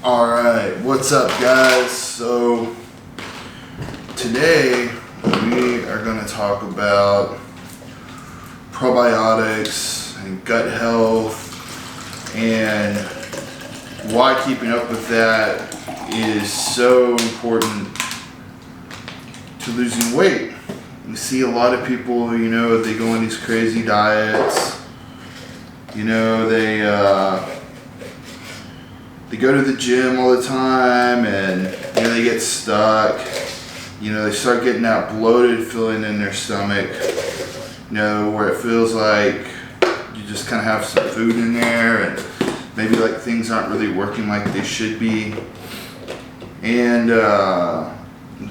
Alright, what's up guys? So today we are going to talk about probiotics and gut health and why keeping up with that is so important to losing weight. You see a lot of people, they go on these crazy diets, they go to the gym all the time and they get stuck. They start getting that bloated feeling in their stomach, where it feels like you just kind of have some food in there and maybe like things aren't really working like they should be. And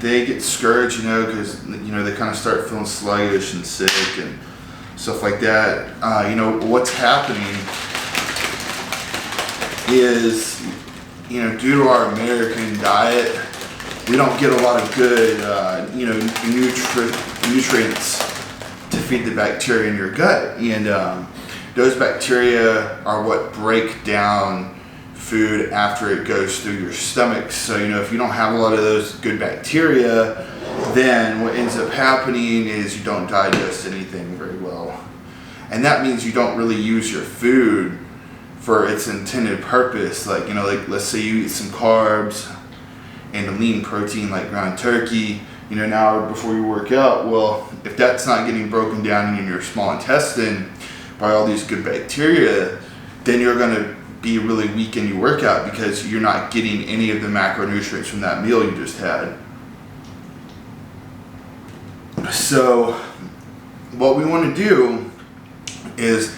they get discouraged, because they kind of start feeling sluggish and sick and stuff like that. What's happening is, due to our American diet, we don't get a lot of good, nutrients to feed the bacteria in your gut. And those bacteria are what break down food after it goes through your stomach. So, if you don't have a lot of those good bacteria, then what ends up happening is you don't digest anything very well. And that means you don't really use your food for its intended purpose. Like let's say you eat some carbs and a lean protein like ground turkey, an hour before you work out. Well, if that's not getting broken down in your small intestine by all these good bacteria, then you're going to be really weak in your workout because you're not getting any of the macronutrients from that meal you just had. So what we want to do is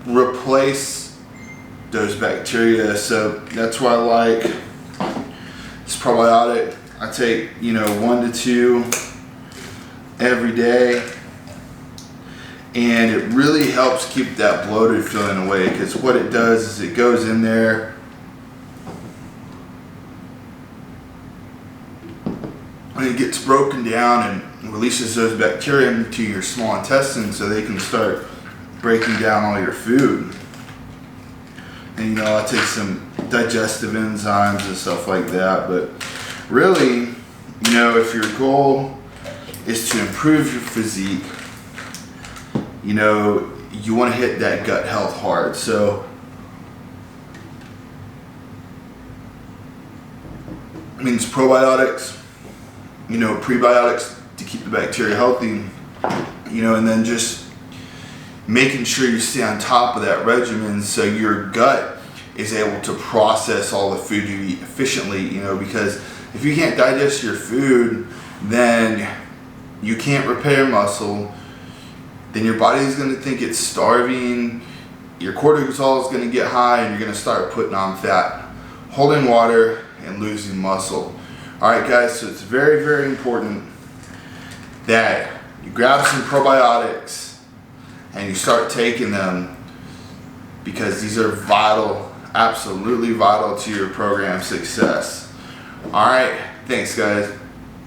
replace those bacteria. So that's why I like this probiotic. I take 1 to 2 every day, and it really helps keep that bloated feeling away, because what it does is it goes in there and it gets broken down and releases those bacteria into your small intestine so they can start breaking down all your food. And I take some digestive enzymes and stuff like that. But really, if your goal is to improve your physique, you want to hit that gut health hard. So it means probiotics, prebiotics to keep the bacteria healthy, and then just making sure you stay on top of that regimen so your gut is able to process all the food you eat efficiently, because if you can't digest your food, then you can't repair muscle, then your body is going to think it's starving, your cortisol is going to get high, and you're going to start putting on fat, holding water, and losing muscle. Alright guys, so it's very, very important that you grab some probiotics and you start taking them, because these are vital, absolutely vital to your program success. Alright, thanks guys.